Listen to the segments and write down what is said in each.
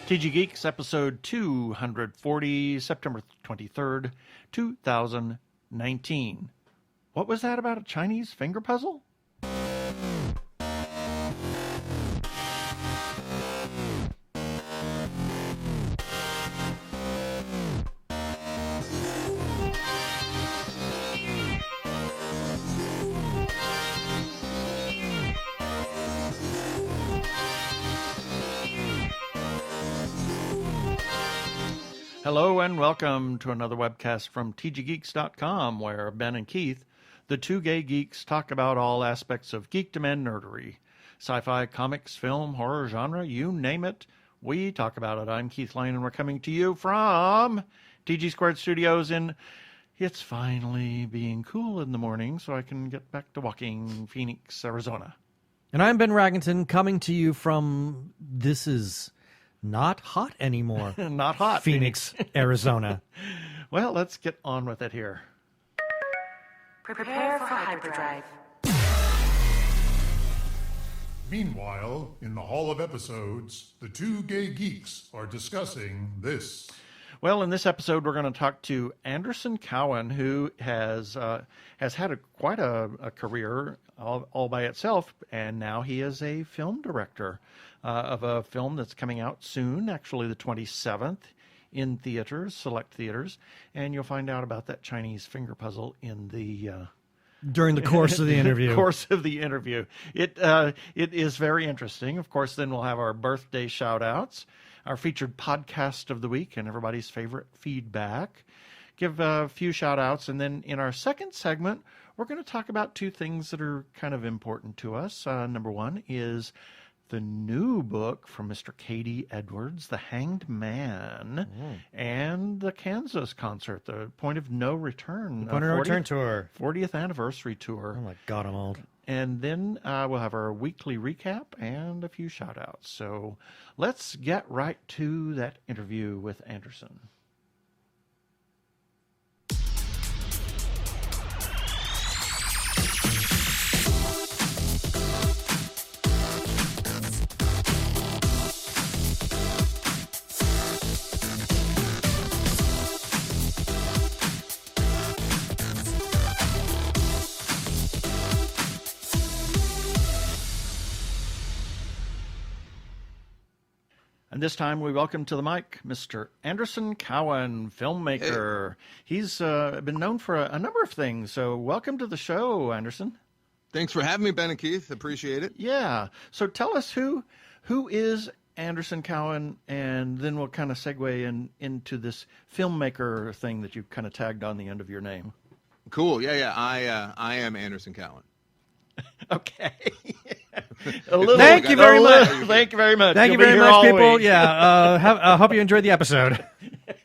TG Geeks, episode 240, September 23rd, 2019. What was that about a Chinese finger puzzle? Hello and welcome to another webcast from tggeeks.com, where Ben and Keith, the two gay geeks, talk about all aspects of geekdom and nerdery. Sci-fi, comics, film, horror, genre, you name it, we talk about it. I'm Keith Lane and we're coming to you from TG Squared Studios in, it's finally being cool in the morning so I can get back to walking, Phoenix, Arizona. And I'm Ben Raggington coming to you from, this is not hot anymore. Not hot. Phoenix, Arizona. Well, let's get on with it here. Prepare for hyperdrive. Meanwhile, in the Hall of Episodes, the two gay geeks are discussing this. Well, in this episode, we're going to talk to Anderson Cowan, who has had quite a career all by itself, and now he is a film director of a film that's coming out soon, actually the 27th, in theaters, select theaters, and you'll find out about that Chinese finger puzzle in the during the course of the interview. It is very interesting. Of course, then we'll have our birthday shout-outs, our featured podcast of the week, and everybody's favorite feedback. Give a few shout-outs, and then in our second segment, we're going to talk about two things that are kind of important to us. Number one is the new book from Mr. K.D. Edwards, The Hanged Man, and the Kansas concert, the Point of No Return. Point of No Return tour. 40th anniversary tour. Oh my God, I'm old. And then we'll have our weekly recap and a few shout-outs. So let's get right to that interview with Anderson. And this time we welcome to the mic Mr. Anderson Cowan, filmmaker. Hey. He's been known for a number of things, so welcome to the show, Anderson. Thanks for having me, Ben and Keith. Appreciate it. Yeah. So tell us who is Anderson Cowan, and then we'll kind of segue into this filmmaker thing that you kind of tagged on the end of your name. Cool. Yeah. I am Anderson Cowan. Okay. Thank you very much. Thank you very much. Thank you very much, people. Yeah. I hope you enjoyed the episode.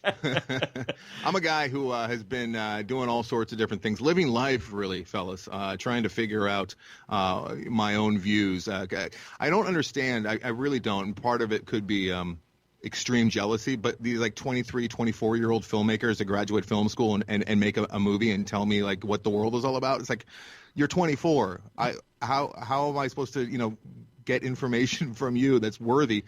I'm a guy who has been doing all sorts of different things, living life, really, fellas, trying to figure out my own views. I don't understand. I really don't. And part of it could be extreme jealousy, but these like 23, 24-year-old filmmakers that graduate film school and make a movie and tell me like what the world is all about. It's like, you're 24. How am I supposed to, get information from you that's worthy?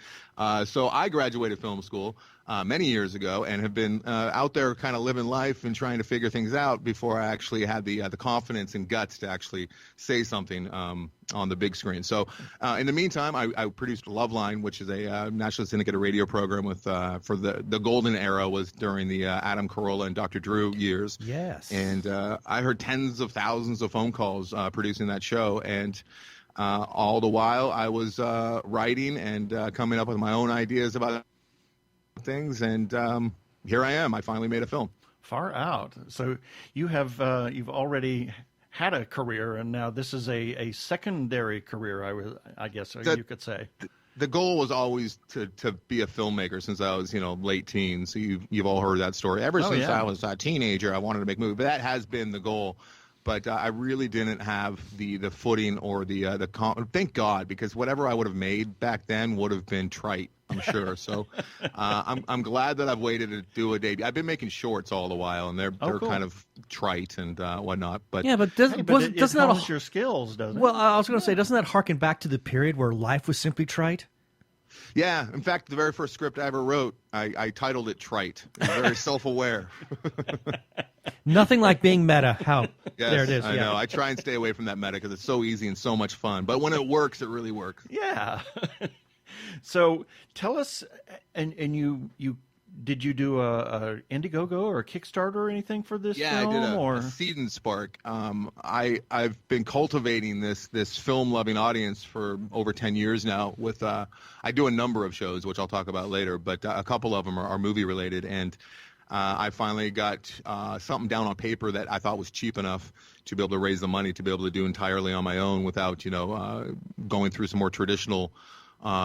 So I graduated film school many years ago and have been out there kind of living life and trying to figure things out before I actually had the confidence and guts to actually say something on the big screen. So in the meantime, I produced Loveline, which is a nationally syndicated radio program with for the golden era was during the Adam Carolla and Dr. Drew years. Yes. And I heard tens of thousands of phone calls producing that show. And all the while I was writing and coming up with my own ideas about things, and here I am. I finally made a film. Far out. So you have you've already had a career, and now this is a secondary career, I guess you could say. The goal was always to be a filmmaker since I was late teens. So you've all heard that story. Ever since I was a teenager, I wanted to make movies, but that has been the goal. But I really didn't have the footing or the thank God, because whatever I would have made back then would have been trite, I'm sure. So I'm glad that I've waited to do a debut. I've been making shorts all the while, and they're cool. Kind of trite and whatnot. But yeah, but doesn't that your skills, doesn't it? Well, I was going to say, doesn't that harken back to the period where life was simply trite? Yeah, in fact, the very first script I ever wrote, I titled it Trite. It was very self-aware. Nothing like being meta. How? Yes, There it is. I yeah. know. I try and stay away from that meta because it's so easy and so much fun. But when it works, it really works. Yeah. So tell us, and you did you do a Indiegogo or a Kickstarter or anything for this Yeah, film? I did or a Seed and Spark. I've been cultivating this film-loving audience for over 10 years now. With I do a number of shows, which I'll talk about later, but a couple of them are movie-related, and I finally got something down on paper that I thought was cheap enough to be able to raise the money to be able to do entirely on my own without, going through some more traditional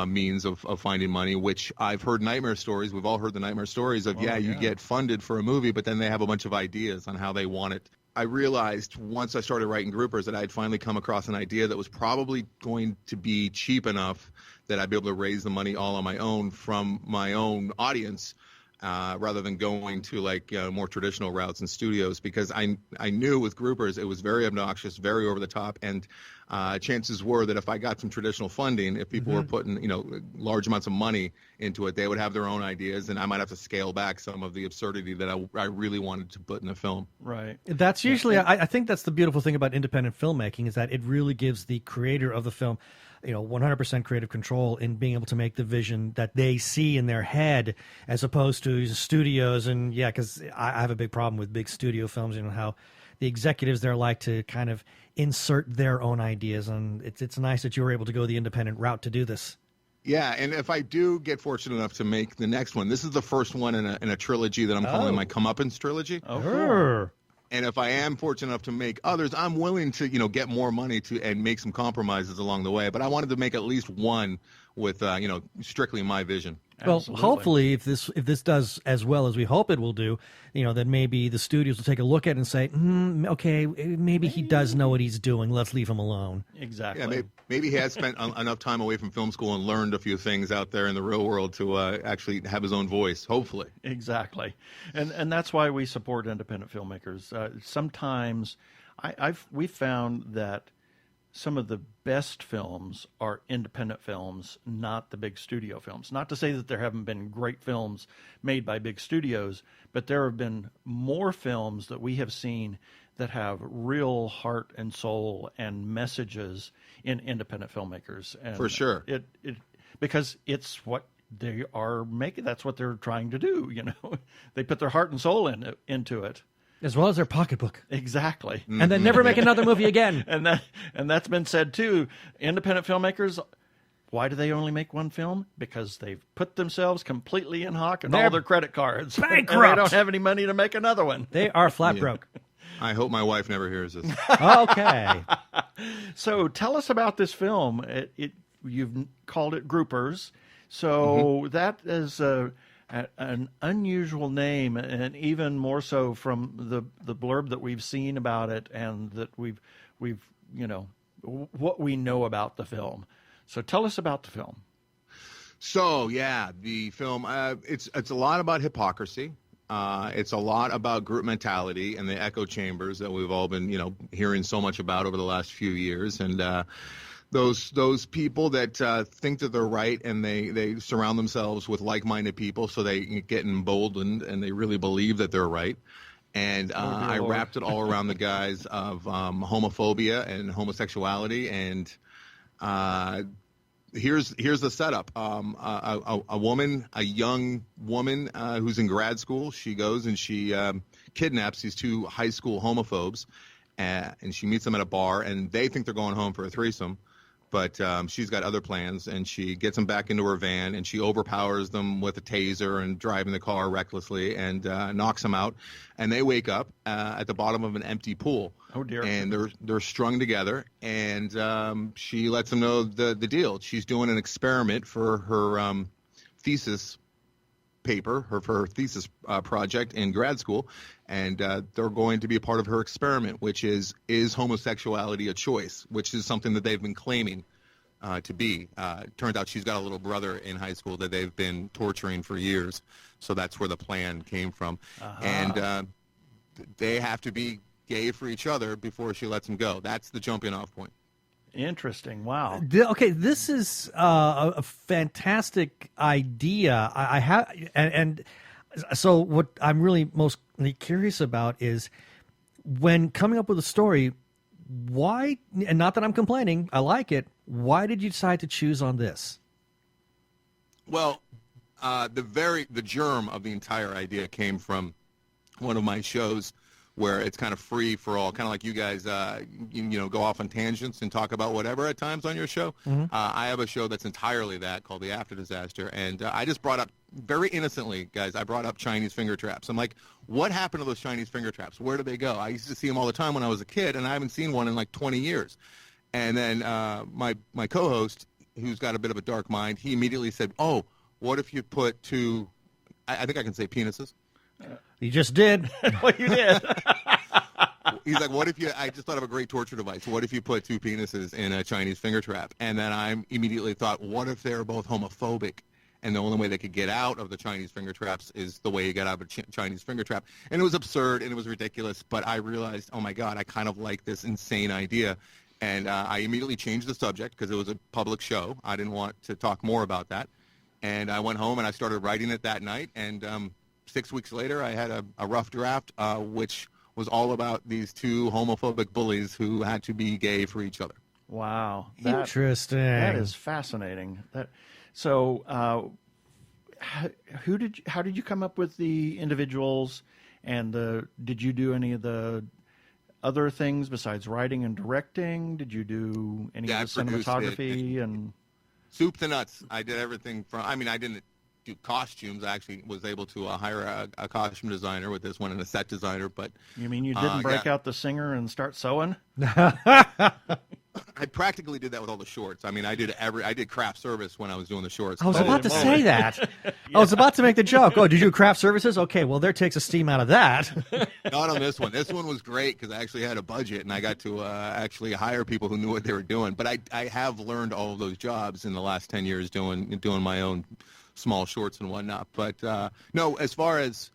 means of finding money, which I've heard nightmare stories. We've all heard the nightmare stories of, you get funded for a movie, but then they have a bunch of ideas on how they want it. I realized once I started writing groupers that I'd finally come across an idea that was probably going to be cheap enough that I'd be able to raise the money all on my own from my own audience, rather than going to more traditional routes in studios, because I knew with groupers it was very obnoxious, very over the top, and chances were that if I got some traditional funding, if people were putting large amounts of money into it, they would have their own ideas, and I might have to scale back some of the absurdity that I really wanted to put in a film. Right. That's usually, I think that's the beautiful thing about independent filmmaking, is that it really gives the creator of the film 100% creative control in being able to make the vision that they see in their head, as opposed to studios. And because I have a big problem with big studio films, how the executives there like to kind of insert their own ideas. And it's nice that you were able to go the independent route to do this. Yeah, and if I do get fortunate enough to make the next one, this is the first one in a trilogy that I'm calling my Comeuppance trilogy. Oh, cool. And if I am fortunate enough to make others, I'm willing to, get more money and make some compromises along the way. But I wanted to make at least one with, strictly my vision. Well, Absolutely. hopefully, if this does as well as we hope it will do, then maybe the studios will take a look at it and say, okay, maybe he does know what he's doing. Let's leave him alone. Exactly. Yeah, maybe he has spent enough time away from film school and learned a few things out there in the real world to actually have his own voice, hopefully. Exactly. And that's why we support independent filmmakers. Sometimes we've found that some of the best films are independent films, not the big studio films. Not to say that there haven't been great films made by big studios, but there have been more films that we have seen that have real heart and soul and messages in independent filmmakers. And For sure. Because it's what they are making. That's what they're trying to do. They put their heart and soul into it. As well as their pocketbook. Exactly. And then never make another movie again. And that's been said too. Independent filmmakers, why do they only make one film? Because they've put themselves completely in hock and all their credit cards. Bankrupt. And they don't have any money to make another one. They are flat broke. I hope my wife never hears this. Okay. So tell us about this film. You've called it Groupers. So that is an unusual name, and even more so from the blurb that we've seen about it, and that we've what we know about the film. So tell us about the film. So the film, it's a lot about hypocrisy. It's a lot about group mentality and the echo chambers that we've all been hearing so much about over the last few years, and those people that think that they're right, and they surround themselves with like-minded people, so they get emboldened and they really believe that they're right. And I wrapped it all around the guise of homophobia and homosexuality. And here's the setup. A young woman who's in grad school, she goes and she kidnaps these two high school homophobes, and she meets them at a bar, and they think they're going home for a threesome. But she's got other plans, and she gets them back into her van, and she overpowers them with a taser and driving the car recklessly, and knocks them out. And they wake up at the bottom of an empty pool. Oh, dear. And they're strung together, and she lets them know the deal. She's doing an experiment for her thesis paper, her thesis project in grad school, and they're going to be a part of her experiment, which is homosexuality a choice, which is something that they've been claiming to be. Turns out she's got a little brother in high school that they've been torturing for years, so that's where the plan came from. And they have to be gay for each other before she lets them go. That's the jumping off point. Interesting. Wow. Okay, this is a fantastic idea. I have, and so what I'm really most curious about is when coming up with a story, why, and not that I'm complaining, I like it, why did you decide to choose on this? Well, the germ of the entire idea came from one of my shows where it's kind of free for all, kind of like you guys, go off on tangents and talk about whatever at times on your show. Mm-hmm. I have a show that's entirely that, called The After Disaster, and I just brought up, very innocently, guys, I brought up Chinese finger traps. I'm like, what happened to those Chinese finger traps? Where do they go? I used to see them all the time when I was a kid, and I haven't seen one in like 20 years. And then my co-host, who's got a bit of a dark mind, he immediately said, oh, what if you put two, I think I can say penises. You just did. Well, you did. He's like, what if you, I just thought of a great torture device. What if you put two penises in a Chinese finger trap? And then I immediately thought, what if they're both homophobic? And the only way they could get out of the Chinese finger traps is the way you get out of a Chinese finger trap. And it was absurd and it was ridiculous. But I realized, oh my God, I kind of like this insane idea. And I immediately changed the subject because it was a public show. I didn't want to talk more about that. And I went home and I started writing it that night. And 6 weeks later, I had a rough draft, which was all about these two homophobic bullies who had to be gay for each other. Wow. Interesting. That is fascinating. So, how did you come up with the individuals, and did you do any of the other things besides writing and directing? Did you do any of the cinematography and soup to nuts? I did everything from. I mean, I didn't do costumes. I actually was able to hire a costume designer with this one and a set designer. But you mean you didn't break out the singer and start sewing? I practically did that with all the shorts. I mean, I did craft service when I was doing the shorts. I was about to say that. I was about to make the joke. Oh, did you do craft services? Okay, well, there takes a steam out of that. Not on this one. This one was great because I actually had a budget and I got to actually hire people who knew what they were doing. But I have learned all of those jobs in the last 10 years doing my own small shorts and whatnot. But no, as far as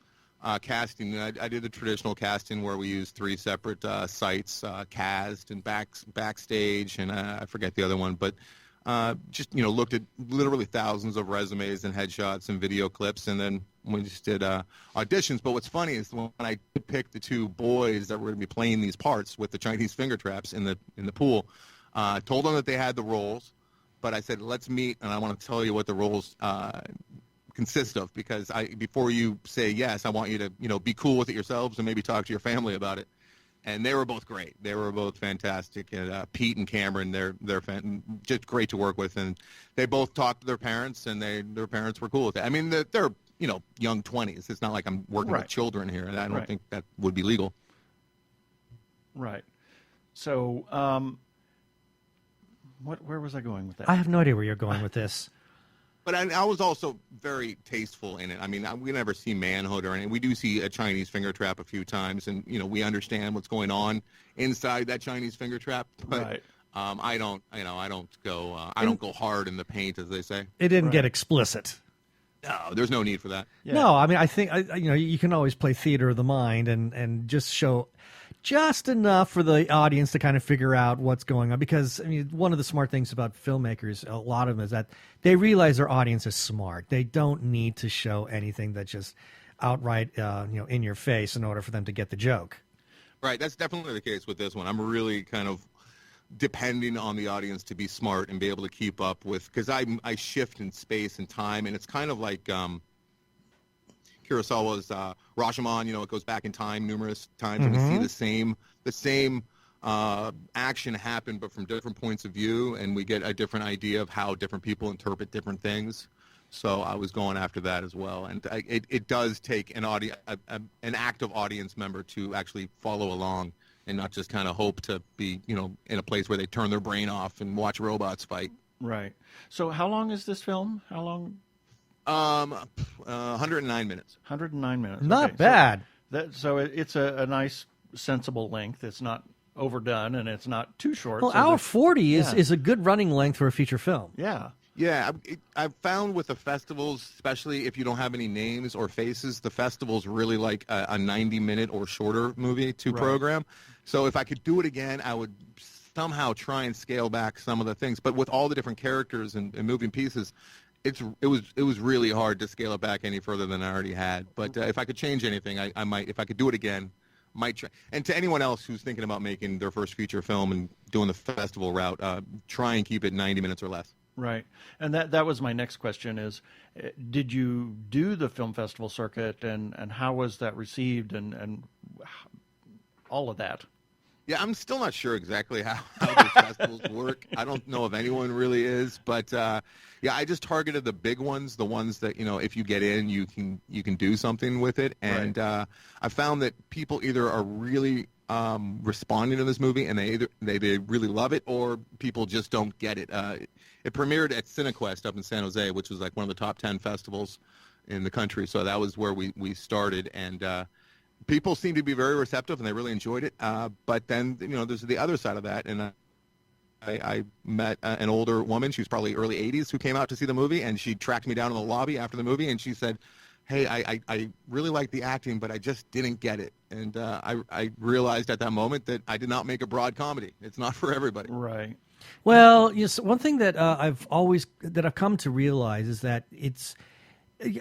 casting, I did the traditional casting where we used 3 separate sites, Cast and Backstage, and I forget the other one, but just looked at literally thousands of resumes and headshots and video clips, and then we just did auditions. But what's funny is when I did pick the 2 boys that were going to be playing these parts with the Chinese finger traps in the pool, told them that they had the roles, but I said, let's meet, and I want to tell you what the roles consist of, because before you say yes, I want you to be cool with it yourselves and maybe talk to your family about it. And they were both great. They were both fantastic. And Pete and Cameron, they're just great to work with. And they both talked to their parents, and their parents were cool with it. I mean, they're young 20s. It's not like I'm working with children here, and I don't think that would be legal. Right. So, where was I going with that? I have no idea where you're going with this. But I was also very tasteful in it. I mean, we never see manhood or anything. We do see a Chinese finger trap a few times, and we understand what's going on inside that Chinese finger trap. But I don't go hard in the paint, as they say. It didn't get explicit. No, there's no need for that. Yeah. No, I mean, I think you can always play theater of the mind and just show just enough for the audience to kind of figure out what's going on. Because, I mean, one of the smart things about filmmakers, a lot of them, is that they realize their audience is smart. They don't need to show anything that's just outright, in your face in order for them to get the joke. Right. That's definitely the case with this one. I'm really kind of depending on the audience to be smart and be able to keep up with, because I shift in space and time, and it's kind of like Kurosawa's Rashomon. It goes back in time numerous times, and we see the same action happen, but from different points of view, and we get a different idea of how different people interpret different things. So I was going after that as well, and it does take an active audience member to actually follow along and not just kind of hope to be in a place where they turn their brain off and watch robots fight. Right. So how long is this film? How long? 109 minutes. 109 minutes. Not bad. So it's a nice, sensible length. It's not overdone, and it's not too short. Well, so hour 40 is a good running length for a feature film. Yeah. Yeah, I've found with the festivals, especially if you don't have any names or faces, the festivals really like a 90-minute or shorter movie to program. So if I could do it again, I would somehow try and scale back some of the things. But with all the different characters and moving pieces, it was really hard to scale it back any further than I already had. But if I could change anything, I might. If I could do it again, might try. And to anyone else who's thinking about making their first feature film and doing the festival route, try and keep it 90 minutes or less. Right. And that was my next question is, did you do the film festival circuit, and how was that received, and all of that? Yeah, I'm still not sure exactly how those festivals work. I don't know if anyone really is, but yeah, I just targeted the big ones, the ones that, you know, if you get in, you can do something with it. And right. I found that people either are really responding to this movie and they really love it, or people just don't get it. It premiered at CineQuest up in San Jose, which was like one of the top 10 festivals in the country. So that was where we started, and people seem to be very receptive, and they really enjoyed it. But then, you know, there's the other side of that, and I met an older woman. She was probably early 80s, who came out to see the movie, and she tracked me down in the lobby after the movie, and she said, hey, I really like the acting, but I just didn't get it. And I realized at that moment that I did not make a broad comedy. It's not for everybody. Right. Well, yes, one thing that I've come to realize is that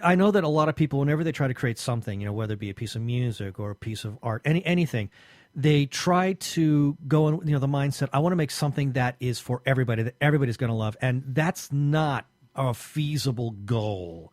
I know that a lot of people, whenever they try to create something, you know, whether it be a piece of music or a piece of art, anything, they try to go in, you know, the mindset, I want to make something that is for everybody, that everybody's going to love. And that's not a feasible goal.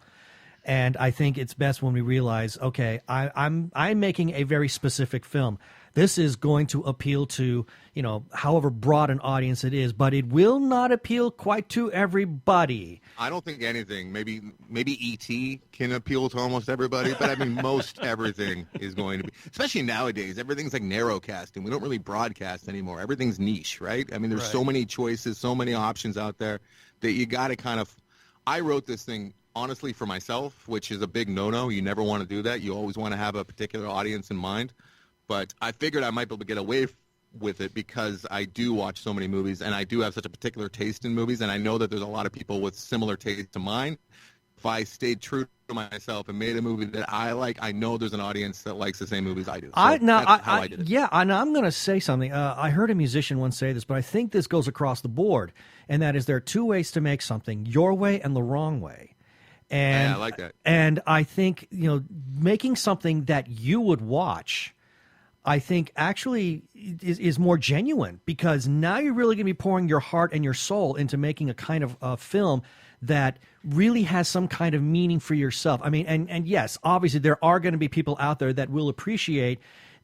And I think it's best when we realize, okay, I'm making a very specific film. This is going to appeal to, you know, however broad an audience it is, but it will not appeal quite to everybody. I don't think anything. Maybe E.T. can appeal to almost everybody, but I mean, most everything is going to be, especially nowadays, everything's like narrow casting. We don't really broadcast anymore. Everything's niche, right? I mean, there's so many choices, so many options out there that you got to kind of, I wrote this thing honestly for myself, which is a big no-no. You never want to do that. You always want to have a particular audience in mind. But I figured I might be able to get away with it because I do watch so many movies, and I do have such a particular taste in movies, and I know that there's a lot of people with similar taste to mine. If I stayed true to myself and made a movie that I like, I know there's an audience that likes the same movies I do. So that's how I did it. Yeah, and I'm going to say something. I heard a musician once say this, but I think this goes across the board, and that is there are two ways to make something, your way and the wrong way. And I like that. And I think, you know, making something that you would watch, I think actually is more genuine, because now you're really going to be pouring your heart and your soul into making a kind of a film that really has some kind of meaning for yourself. I mean, and yes, obviously there are going to be people out there that will appreciate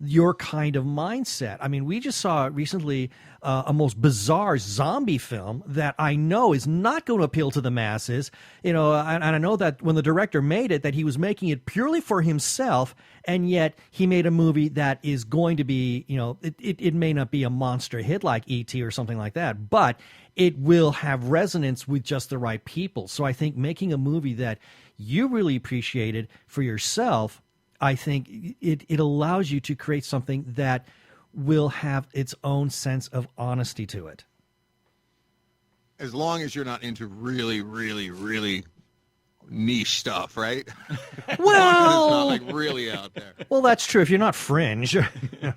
your kind of mindset. I mean, we just saw recently a most bizarre zombie film that I know is not going to appeal to the masses. You know, and I know that when the director made it, that he was making it purely for himself, and yet he made a movie that is going to be, you know, it may not be a monster hit like E.T. or something like that, but it will have resonance with just the right people. So I think making a movie that you really appreciated for yourself, I think it allows you to create something that will have its own sense of honesty to it. As long as you're not into really, really, really niche stuff, right? Well, it's not like really out there. Well, that's true. If you're not fringe. Yeah.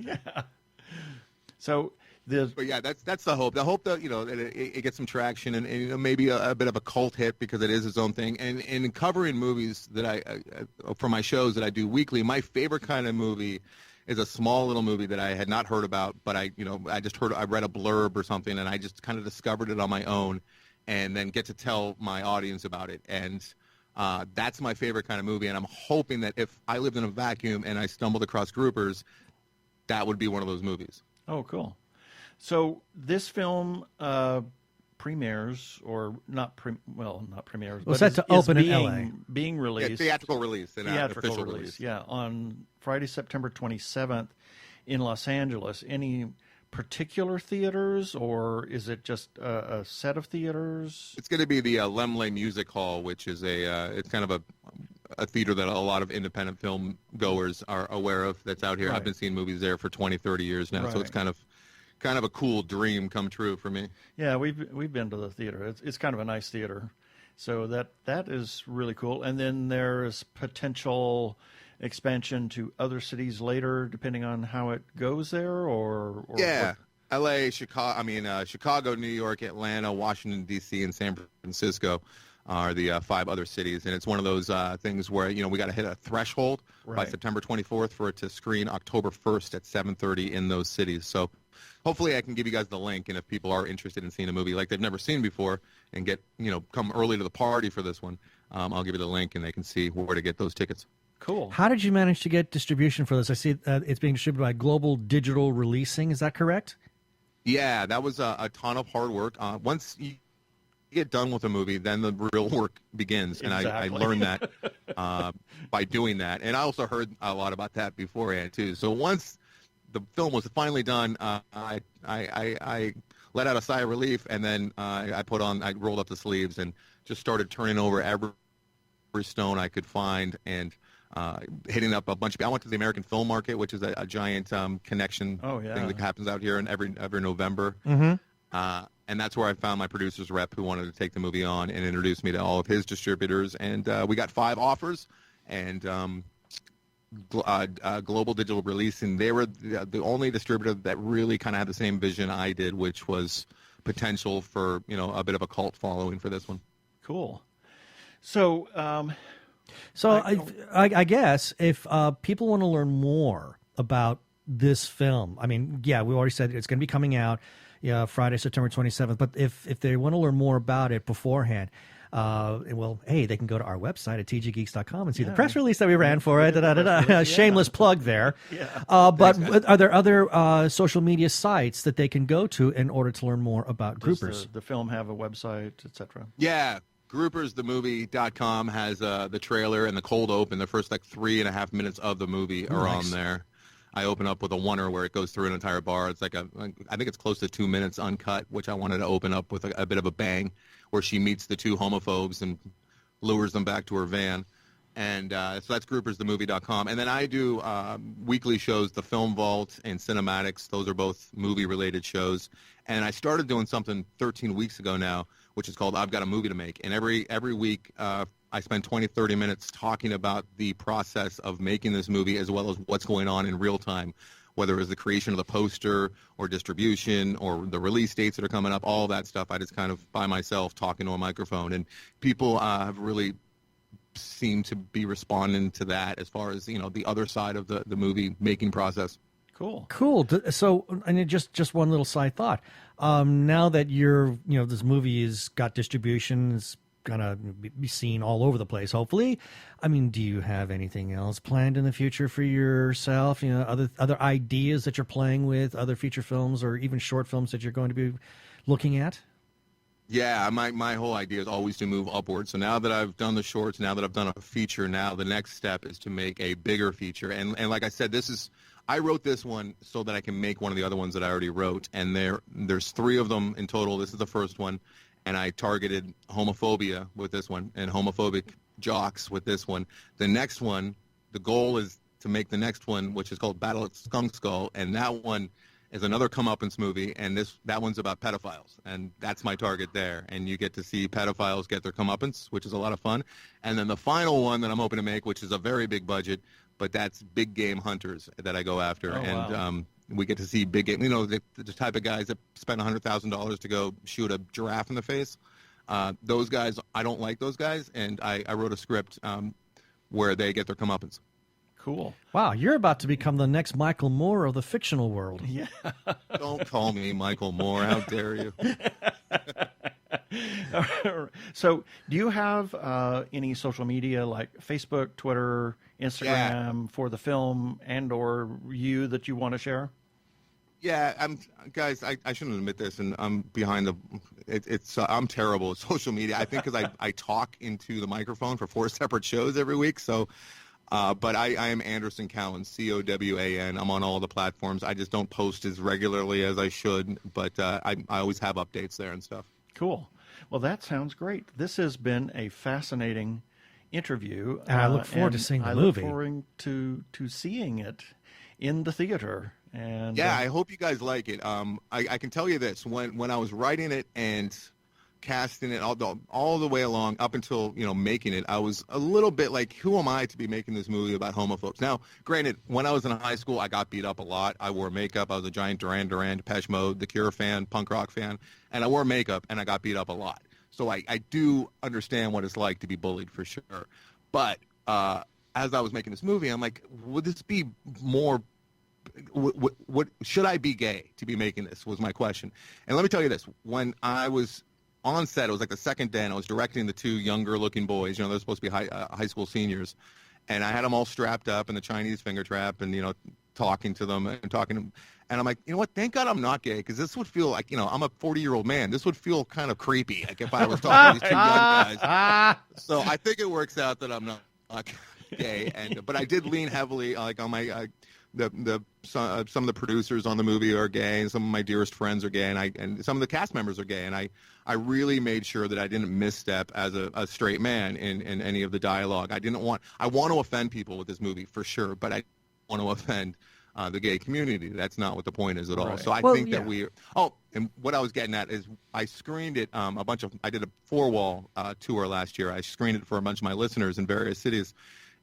So but yeah, that's the hope. The hope that, you know, that it gets some traction, and you know, maybe a bit of a cult hit because it is its own thing. And in covering movies that I for my shows that I do weekly, my favorite kind of movie is a small little movie that I had not heard about, but I read a blurb or something, and I just kind of discovered it on my own, and then get to tell my audience about it. And that's my favorite kind of movie. And I'm hoping that if I lived in a vacuum and I stumbled across Groupers, that would be one of those movies. Oh, cool. So this film premieres, or not premieres, Well, but set to open in LA. Being released. Yeah, theatrical release and official release. Yeah, on Friday, September 27th in Los Angeles. Any particular theaters, or is it just a set of theaters? It's going to be the Lemley Music Hall, which is it's kind of a theater that a lot of independent film goers are aware of that's out here. Right. I've been seeing movies there for 20, 30 years now, so it's kind of a cool dream come true for me. Yeah, we've been to the theater. It's kind of a nice theater. So that is really cool. And then there's potential expansion to other cities later, depending on how it goes there, or yeah. L.A., Chicago, New York, Atlanta, Washington, D.C., and San Francisco are the 5 other cities. And it's one of those things where, we got to hit a threshold by September 24th for it to screen October 1st at 7:30 in those cities. So hopefully I can give you guys the link, and if people are interested in seeing a movie like they've never seen before and come early to the party for this one, I'll give you the link, and they can see where to get those tickets. Cool. How did you manage to get distribution for this? I see it's being distributed by Global Digital Releasing. Is that correct? Yeah, that was a ton of hard work. Once you get done with a movie, then the real work begins, and I learned that by doing that. And I also heard a lot about that beforehand too. So once the film was finally done, I let out a sigh of relief, and then I rolled up the sleeves and just started turning over every stone I could find, and hitting up a bunch of. I went to the American Film Market, which is a giant connection thing that happens out here in every November. Mm-hmm. And that's where I found my producer's rep who wanted to take the movie on and introduce me to all of his distributors. And we got 5 offers, and Global Digital Releasing, they were the only distributor that really kind of had the same vision I did, which was potential for a bit of a cult following for this one. Cool. So, I guess if people want to learn more about this film, I mean, we already said it's going to be coming out Friday, September 27th. But if they want to learn more about it beforehand, they can go to our website at tggeeks.com and see the press release that we ran for it. Shameless plug there. But are there other social media sites that they can go to in order to learn more about Groupers? The film have a website, etc.? Yeah. GroupersTheMovie.com has the trailer and the cold open. The first 3.5 minutes of the movie are on there. I open up with a oneer where it goes through an entire bar. It's I think it's close to 2 minutes uncut, which I wanted to open up with a bit of a bang, where she meets the 2 homophobes and lures them back to her van. And so that's GroupersTheMovie.com. And then I do weekly shows, the Film Vault and CinemAddicts. Those are both movie-related shows. And I started doing something 13 weeks ago now, which is called I've Got a Movie to Make. And every week I spend 20, 30 minutes talking about the process of making this movie, as well as what's going on in real time, whether it was the creation of the poster or distribution or the release dates that are coming up, all that stuff. I just kind of by myself talking to a microphone. And people have really seem to be responding to that as far as, the other side of the movie making process. Cool. So, and just one little side thought. Now that this movie has got distribution, it's gonna be seen all over the place, hopefully. I mean, do you have anything else planned in the future for yourself? Other ideas that you're playing with, other feature films or even short films that you're going to be looking at? Yeah, my whole idea is always to move upward. So now that I've done the shorts, now that I've done a feature, now the next step is to make a bigger feature. And like I said, I wrote this one so that I can make one of the other ones that I already wrote. And there's 3 of them in total. This is the first one. And I targeted homophobia with this one and homophobic jocks with this one. The next one, the goal is to make the next one, which is called Battle at Skunk Skull. And that one is another comeuppance movie, and that one's about pedophiles, and that's my target there. And you get to see pedophiles get their comeuppance, which is a lot of fun. And then the final one that I'm hoping to make, which is a very big budget, but that's big game hunters that I go after. We get to see big game, the type of guys that spend $100,000 to go shoot a giraffe in the face. Those guys, I don't like those guys, and I wrote a script where they get their comeuppance. Cool. Wow, you're about to become the next Michael Moore of the fictional world. Yeah. Don't call me Michael Moore. How dare you? So, do you have any social media like Facebook, Twitter, Instagram for the film and/or you that you want to share? Yeah, guys. I shouldn't admit this, and I'm behind the. I'm terrible at social media. I think because I talk into the microphone for 4 separate shows every week, so. But I am Anderson Cowan, Cowan. I'm on all the platforms. I just don't post as regularly as I should, but I always have updates there and stuff. Cool. Well, that sounds great. This has been a fascinating interview. And I look forward to seeing the movie. I look forward to seeing it in the theater. And yeah, I hope you guys like it. I can tell you this: when I was writing it and casting it all the way along up until, making it, I was a little bit like, who am I to be making this movie about homophobes? Now, granted, when I was in high school, I got beat up a lot. I wore makeup. I was a giant Duran Duran, Depeche Mode, The Cure fan, punk rock fan, and I wore makeup, and I got beat up a lot. So I do understand what it's like to be bullied for sure. But as I was making this movie, I'm like, would this be more what should I be gay to be making this was my question. And let me tell you this, when I was on set, it was like the second day, and I was directing the two younger looking boys, they're supposed to be high school seniors, and I had them all strapped up in the Chinese finger trap and talking to them, and I'm like, what, thank God I'm not gay, because this would feel like, I'm a 40-year-old man, this would feel kind of creepy, like if I was talking to these two young guys. So I think it works out that I'm not gay, but I did lean heavily like on my some of the producers on the movie are gay, and some of my dearest friends are gay, and some of the cast members are gay, and I really made sure that I didn't misstep as a straight man in any of the dialogue. I want to offend people with this movie for sure, but I don't want to offend the gay community. That's not what the point is at all. Right. So I think that and what I was getting at is I screened it I did a 4-wall tour last year. I screened it for a bunch of my listeners in various cities.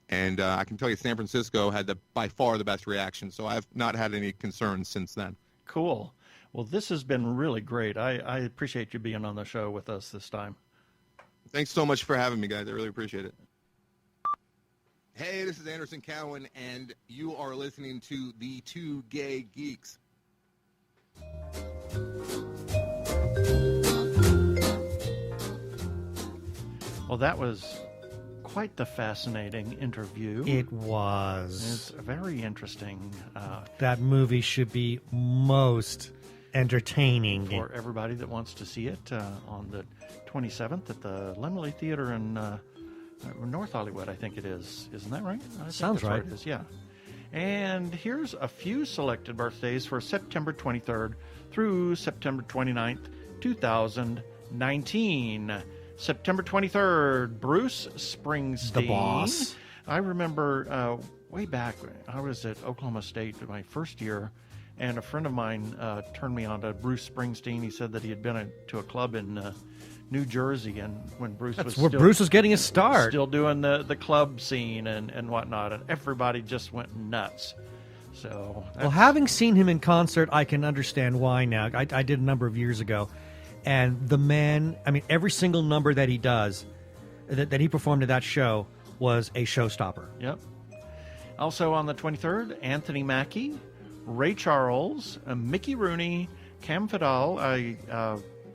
And I can tell you San Francisco had by far the best reaction, so I've not had any concerns since then. Cool. Well, this has been really great. I appreciate you being on the show with us this time. Thanks so much for having me, guys. I really appreciate it. Hey, this is Anderson Cowan, and you are listening to the Two Gay Geeks. Well, that was quite the fascinating interview. It was. It's very interesting. That movie should be most entertaining. For everybody that wants to see it on the 27th at the Laemmle Theater in North Hollywood, I think it is. Isn't that right? Sounds right. It is, yeah. And here's a few selected birthdays for September 23rd through September 29th, 2019. September 23rd, Bruce Springsteen. The boss. I remember way back, I was at Oklahoma State my first year, and a friend of mine turned me on to Bruce Springsteen. He said that he had been to a club in New Jersey, and when Bruce Bruce was getting his start. Still doing the club scene and whatnot, and everybody just went nuts. So, well, having seen him in concert, I can understand why now. I did a number of years ago. And the man, every single number that he does, that he performed at that show, was a showstopper. Yep. Also on the 23rd, Anthony Mackie, Ray Charles, Mickey Rooney, Cam Fidel, a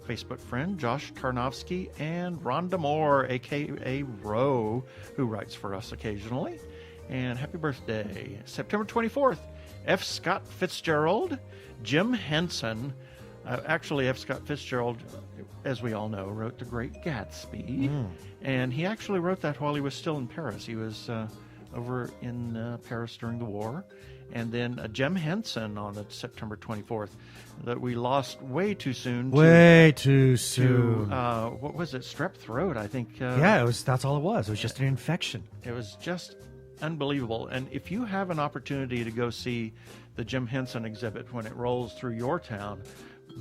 Facebook friend, Josh Tarnowski, and Rhonda Moore, a.k.a. Roe, who writes for us occasionally. And happy birthday. September 24th, F. Scott Fitzgerald, Jim Henson. Actually, F. Scott Fitzgerald, as we all know, wrote The Great Gatsby. And he actually wrote that while he was still in Paris. He was over in Paris during the war. And then Jim Henson on September 24th that we lost way too soon. Too soon. What was it? Strep throat, I think. Yeah, that's all it was. It was just an infection. It was just unbelievable. And if you have an opportunity to go see the Jim Henson exhibit when it rolls through your town,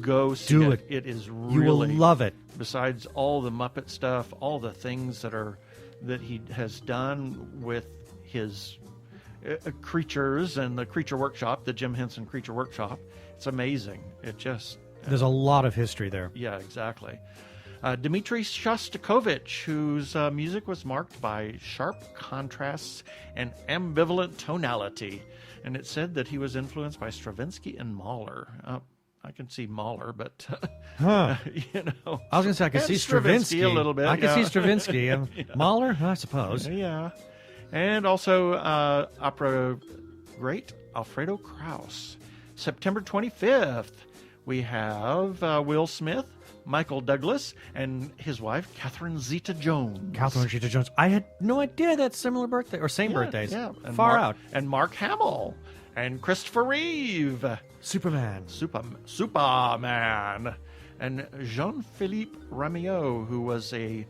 go see it. It is really, you will love it. Besides all the Muppet stuff, all the things that he has done with his creatures and the Creature Workshop, the Jim Henson Creature Workshop, it's amazing. It just there's a lot of history there. Yeah, exactly. Dmitri Shostakovich, whose music was marked by sharp contrasts and ambivalent tonality, and it said that he was influenced by Stravinsky and Mahler. I can see Mahler, but I was going to say I can see Stravinsky a little bit. I can see Stravinsky. Yeah. Mahler, I suppose. Yeah, and also opera great Alfredo Kraus. September 25th, we have Will Smith, Michael Douglas, and his wife Catherine Zeta-Jones. Catherine Zeta-Jones. I had no idea that similar birthday or same birthdays. Yeah, and far out. And Mark Hamill and Christopher Reeve. Superman. And Jean-Philippe Rameau, who was a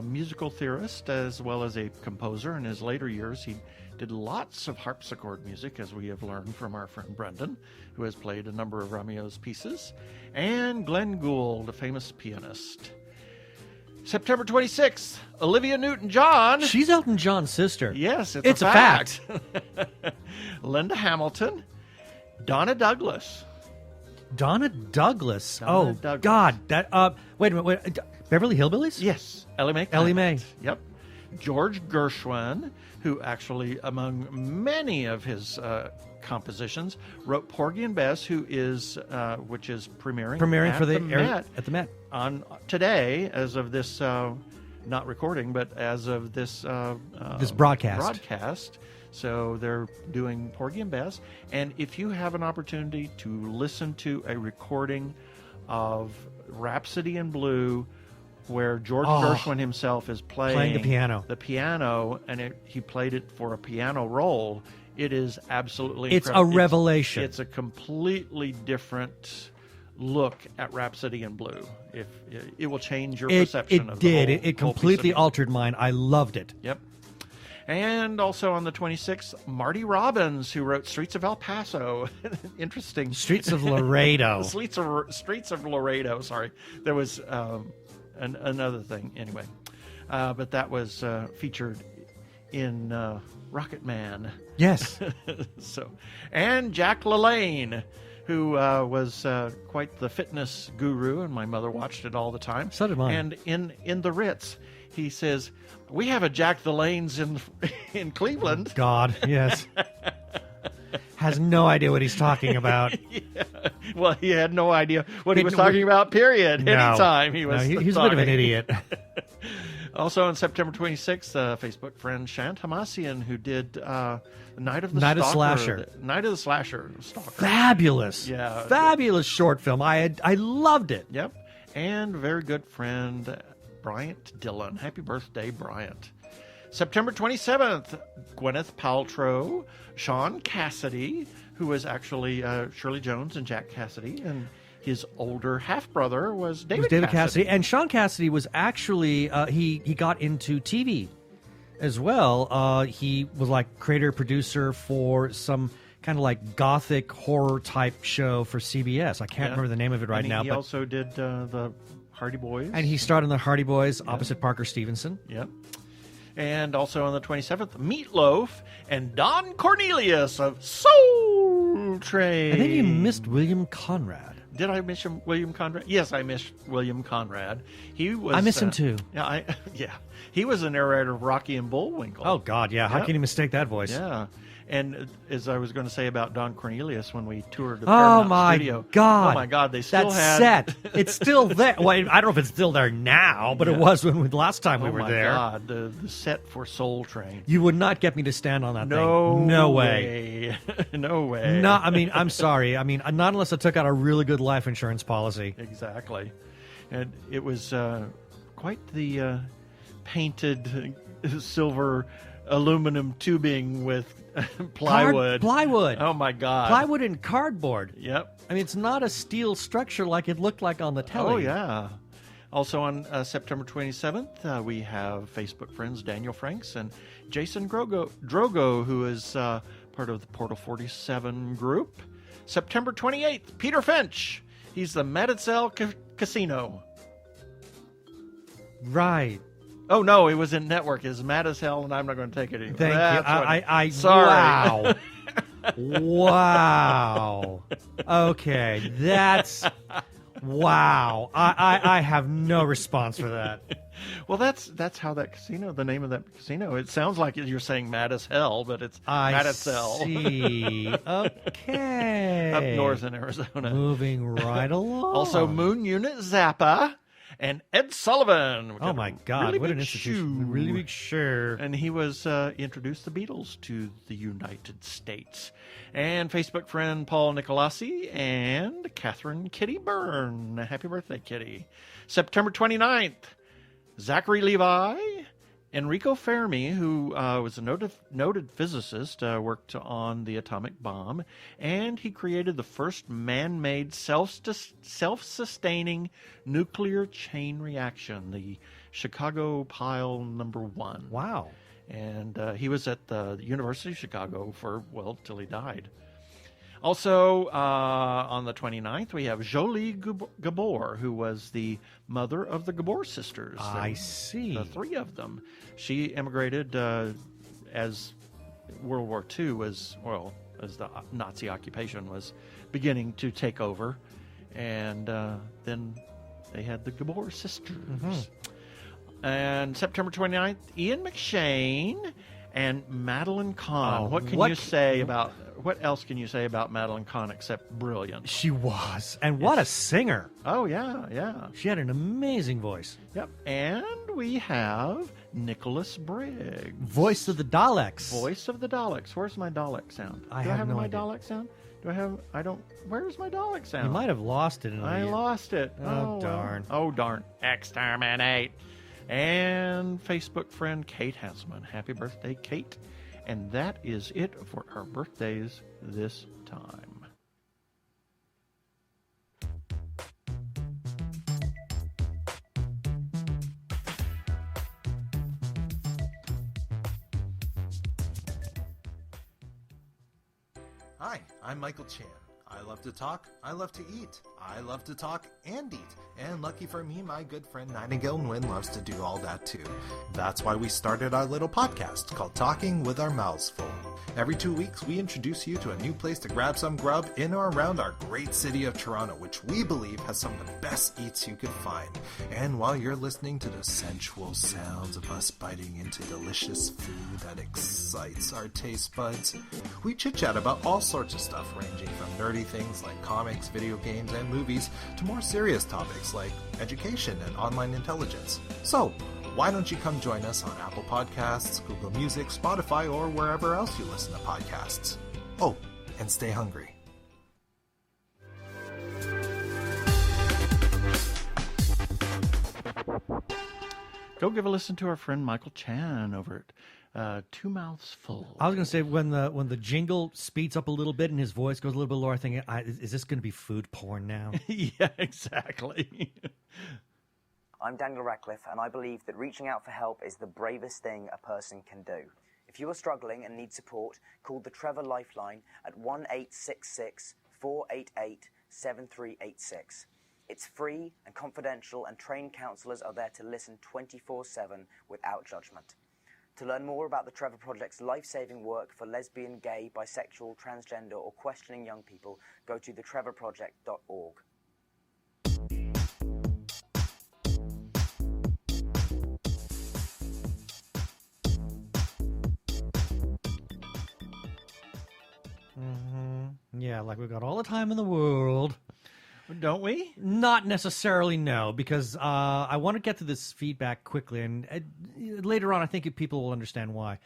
musical theorist as well as a composer. In his later years, he did lots of harpsichord music, as we have learned from our friend Brendan, who has played a number of Rameau's pieces. And Glenn Gould, a famous pianist. September 26th, Olivia Newton-John. She's Elton John's sister. Yes, It's a fact. Linda Hamilton. Donna Douglas. Donna Douglas. Donna Douglas. God. That. Wait a minute. Wait. Beverly Hillbillies? Yes, Ellie Mae. Ellie Mae. Yep. George Gershwin, who actually, among many of his compositions, wrote Porgy and Bess, which is premiering at for the Met at the Met on today, as of this not recording, but as of this this broadcast. Broadcast. So they're doing Porgy and Bess, and if you have an opportunity to listen to a recording of Rhapsody in Blue, where George Gershwin himself is playing the piano, and he played it for a piano role. It is absolutely It's incredible. a revelation. It's a completely different look at Rhapsody in Blue. If it will change your perception of the whole, It completely altered mine. I loved it. Yep. And also on the 26th, Marty Robbins, who wrote Streets of El Paso. Interesting. Streets of Laredo. Streets of Laredo. Sorry, there was another thing. Anyway, but that was featured in Rocket Man. Yes. And Jack LaLanne, who was quite the fitness guru, and my mother watched it all the time. So did mine. And in the Ritz, he says, "We have a Jack LaLanne's in Cleveland." God, yes. Has no idea what he's talking about. Yeah. Well, he had no idea what he was talking about, period. No. Anytime he was he's a bit of an idiot. Also on September 26th, Facebook friend Shant Hamassian, who did Night of the Slasher. Night of the Slasher. Stalker. Fabulous. Yeah. Fabulous short film. I loved it. Yep. And very good friend Bryant Dillon. Happy birthday, Bryant. September 27th, Gwyneth Paltrow, Sean Cassidy, who was actually Shirley Jones and Jack Cassidy, and his older half-brother was David Cassidy. And Sean Cassidy was actually, he got into TV as well. He was like creator-producer for some kind of like gothic horror-type show for CBS. I can't remember the name of it right now. He also did the Hardy Boys. And he starred in the Hardy Boys opposite Parker Stevenson. Yep. And also on the 27th, Meatloaf and Don Cornelius of Soul Train. And then you missed William Conrad. Did I miss William Conrad? Yes, I missed William Conrad. I miss him too. Yeah, he was the narrator of Rocky and Bullwinkle. Oh God, yeah. How can you mistake that voice? Yeah. And as I was going to say about Don Cornelius when we toured the Paramount Studio. God. Oh my God, they still had set. It's still there. Well, I don't know if it's still there now, but it was when last time we were there. Oh my God, the set for Soul Train. You would not get me to stand on that thing. No way. No way. No, I mean, I'm sorry. I mean, not unless I took out a really good life insurance policy. Exactly. And it was quite the painted silver aluminum tubing with plywood. Plywood. Oh my God. Plywood and cardboard. Yep. I mean, it's not a steel structure like it looked like on the telly. Oh yeah. Also on September 27th, we have Facebook friends Daniel Franks and Jason Drogo, who is part of the Portal 47 group. September 28th, Peter Finch. He's the Medicel Casino. Right. Oh, no, it was in network. It's mad as hell, and I'm not going to take it anymore. Thank you. Sorry. Wow. Wow. Okay, that's... Wow. I have no response for that. Well, that's how that casino, the name of that casino, it sounds like you're saying mad as hell, but it's mad as hell. I see. Okay. Up north in Arizona. Moving right along. Also, Moon Unit Zappa and Ed Sullivan. Oh my God! Really what big an institution! shoe. Really big shoe. And he was introduced the Beatles to the United States. And Facebook friend Paul Nicolasi and Catherine Kitty Byrne. Happy birthday, Kitty! September 29th, Zachary Levi, Enrico Fermi, who was a noted physicist, worked on the atomic bomb, and he created the first man-made self-sustaining nuclear chain reaction, the Chicago Pile number 1. Wow. And he was at the University of Chicago till he died. Also, on the 29th, we have Jolie Gabor, who was the mother of the Gabor sisters. I see. The three of them. She immigrated as World War II was, well, as the Nazi occupation was beginning to take over. And then they had the Gabor sisters. Mm-hmm. And September 29th, Ian McShane and Madeline Kahn. What else can you say about Madeline Kahn except brilliant? She was. And what a singer. Oh, yeah. She had an amazing voice. Yep. And we have Nicholas Briggs. Voice of the Daleks. Voice of the Daleks. Where's my Dalek sound? I have no my idea. Dalek sound? Where's my Dalek sound? You might have lost it. I lost it. Oh, darn. Oh, darn. Exterminate. And Facebook friend Kate Hasman. Happy birthday, Kate. And that is it for our birthdays this time. Hi, I'm Michael Chan. I love to talk, I love to eat, I love to talk and eat, and lucky for me, my good friend Nightingale Nguyen loves to do all that too. That's why we started our little podcast called Talking with Our Mouths Full. Every 2 weeks, we introduce you to a new place to grab some grub in or around our great city of Toronto, which we believe has some of the best eats you could find. And while you're listening to the sensual sounds of us biting into delicious food that excites our taste buds, we chit-chat about all sorts of stuff ranging from nerdy things like comics, video games, and movies to more serious topics like education and online intelligence. So, why don't you come join us on Apple Podcasts, Google Music, Spotify, or wherever else you listen to podcasts. Oh, and stay hungry. Go give a listen to our friend Michael Chan over at Two Mouths Full. I was going to say, when the jingle speeds up a little bit and his voice goes a little bit lower, thinking, is this going to be food porn now? Yeah, exactly. I'm Daniel Radcliffe, and I believe that reaching out for help is the bravest thing a person can do. If you are struggling and need support, call the Trevor Lifeline at 1-866-488-7386. It's free and confidential, and trained counsellors are there to listen 24/7 without judgment. To learn more about the Trevor Project's life-saving work for lesbian, gay, bisexual, transgender, or questioning young people, go to thetrevorproject.org. Yeah, like we've got all the time in the world. Don't we? Not necessarily, no, because I want to get to this feedback quickly, and later on I think people will understand why.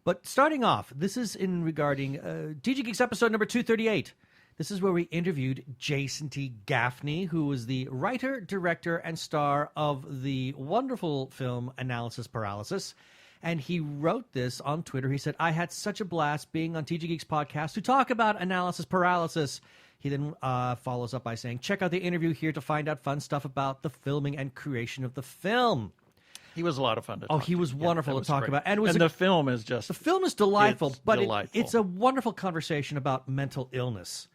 But starting off, this is in regarding TG Geeks episode number 238. This is where we interviewed Jason T. Gaffney, who was the writer, director, and star of the wonderful film Analysis Paralysis. And he wrote this on Twitter. He said, I had such a blast being on TG Geeks podcast to talk about Analysis Paralysis. He then follows up by saying, check out the interview here to find out fun stuff about the filming and creation of the film. He was a lot of fun to talk he was wonderful to talk about. And the film is just... The film is delightful, but delightful. It's a wonderful conversation about mental illness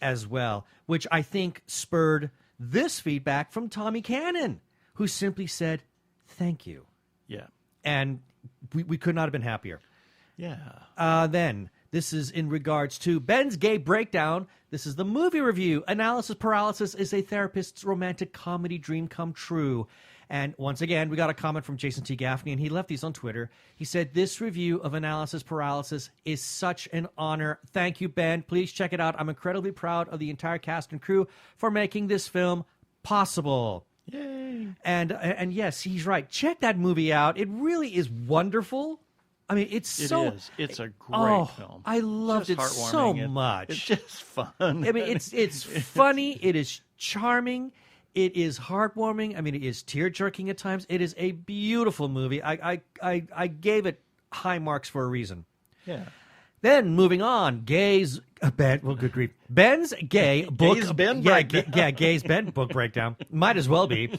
as well, which I think spurred this feedback from Tommy Cannon, who simply said, thank you. Yeah. And we could not have been happier. Yeah. Then, this is in regards to Ben's Gay Breakdown. This is the movie review. Analysis Paralysis is a therapist's romantic comedy dream come true. And once again, we got a comment from Jason T. Gaffney, and he left these on Twitter. He said, this review of Analysis Paralysis is such an honor. Thank you, Ben. Please check it out. I'm incredibly proud of the entire cast and crew for making this film possible. Yay. And yes, he's right. Check that movie out. It really is wonderful. I mean, it's It is. It's a great film. I loved it Just so heartwarming. much. It's just fun. I mean, it's funny. It is charming. It is heartwarming. I mean, it is tear-jerking at times. It is a beautiful movie. I gave it high marks for a reason. Yeah. Then moving on, Ben's gay book. Gay's Ben breakdown. Gay's Ben book breakdown. Might as well be.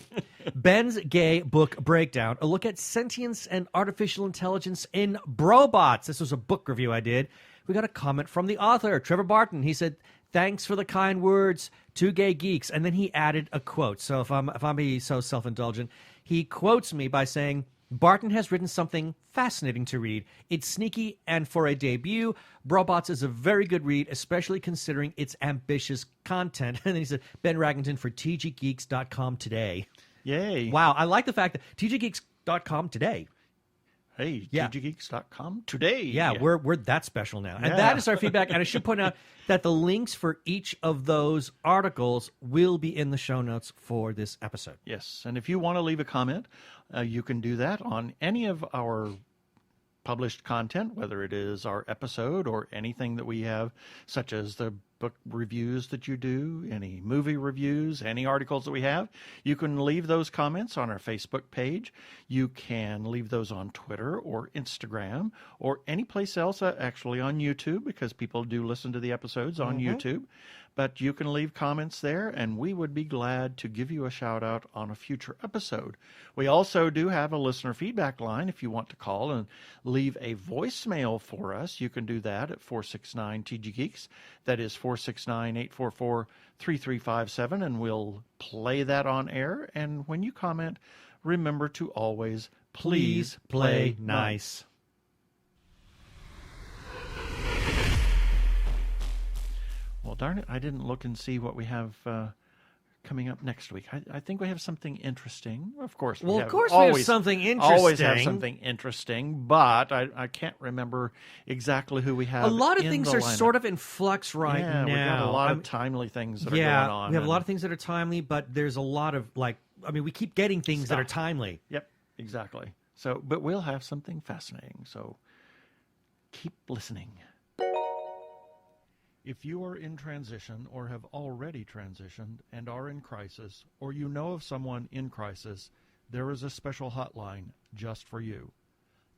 Ben's gay book breakdown. A look at sentience and artificial intelligence in Brobots. This was a book review I did. We got a comment from the author, Trevor Barton. He said, Thanks for the kind words, Two Gay Geeks. And then he added a quote. So if I'm being so self-indulgent, he quotes me by saying, Barton has written something fascinating to read. It's sneaky, and for a debut, Brobots is a very good read, especially considering its ambitious content. And then he said, Ben Raggington for tggeeks.com today. Yay. Wow, I like the fact that tggeeks.com today. Hey, Yeah. tggeeks.com today. Yeah, we're that special now. And that is our feedback. And I should point out that the links for each of those articles will be in the show notes for this episode. Yes, and if you want to leave a comment, you can do that on any of our published content, whether it is our episode or anything that we have, such as the book reviews that you do, any movie reviews, any articles that we have. You can leave those comments on our Facebook page. You can leave those on Twitter or Instagram or any place else, actually on YouTube, because people do listen to the episodes on YouTube. But you can leave comments there, and we would be glad to give you a shout out on a future episode. We also do have a listener feedback line. If you want to call and leave a voicemail for us, you can do that at 469-TG-Geeks. That is 469-844-3357, and we'll play that on air. And when you comment, remember to always please play nice. Well, darn it, I didn't look and see what we have coming up next week. I think we have something interesting. Of course, we have something interesting. Always have something interesting, but I can't remember exactly who we have. A lot of in things the are lineup. sort of in flux right Yeah, now. we've got a lot of timely things that are going on. We have a lot of things that are timely, but there's a lot of, we keep getting things that are timely. Yep, exactly. So, but we'll have something fascinating, so keep listening. If you are in transition or have already transitioned and are in crisis, or you know of someone in crisis, there is a special hotline just for you.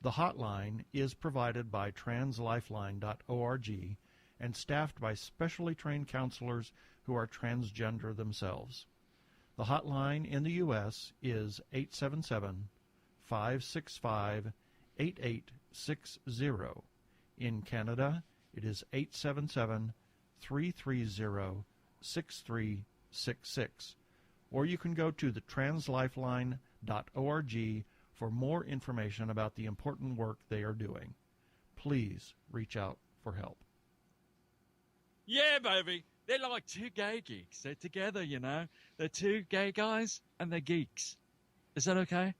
The hotline is provided by translifeline.org and staffed by specially trained counselors who are transgender themselves. The hotline in the U.S. is 877-565-8860. In Canada, it is 877-330-6366. Or you can go to the translifeline.org for more information about the important work they are doing. Please reach out for help. Yeah, baby. They're like two gay geeks. They're together, you know. They're two gay guys and they're geeks. Is that okay?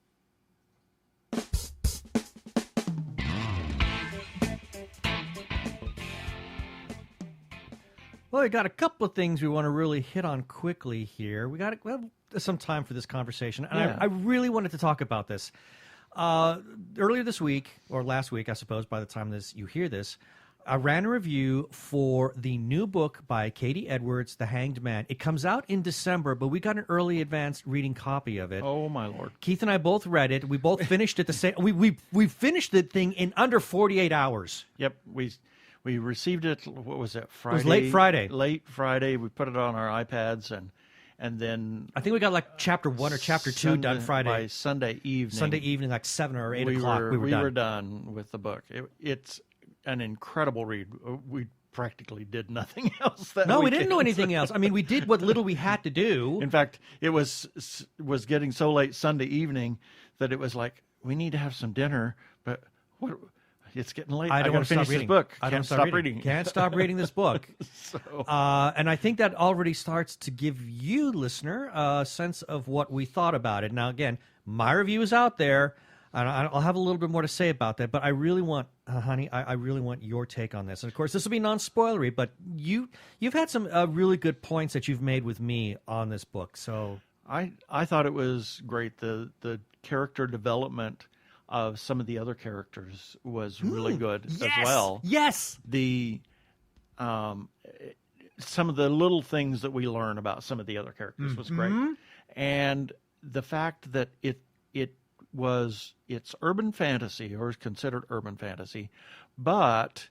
Well, we got a couple of things we want to really hit on quickly here. We have some time for this conversation, and Yeah. I really wanted to talk about this. Earlier this week, or last week, I suppose, by the time you hear this, I ran a review for the new book by Katie Edwards, The Hanged Man. It comes out in December, but we got an early advanced reading copy of it. Oh, my Lord. Keith and I both read it. We both finished it the same. We finished the thing in under 48 hours. Yep, we received it, what was it, Friday? It was late Friday. Late Friday. We put it on our iPads, and then... I think we got like chapter 1 or chapter 2 done Friday. By Sunday evening. Like 7 or 8 o'clock, we were done with the book. It's an incredible read. We practically did nothing else that No, we weekend. didn't do anything else. I mean, we did what little we had to do. In fact, it was getting so late Sunday evening that it was like, we need to have some dinner, but what... It's getting late. I don't want to finish stop reading. this book. I Can't don't stop reading. Can't stop reading this book. And I think that already starts to give you, listener, a sense of what we thought about it. Now, again, my review is out there, and I'll have a little bit more to say about that. But I really want, honey, I really want your take on this. And of course, this will be non-spoilery, but you've had some really good points that you've made with me on this book. So I thought it was great. The character development of some of the other characters was really good as well. Yes. The some of the little things that we learn about some of the other characters was great, and the fact that it's urban fantasy, or is considered urban fantasy, but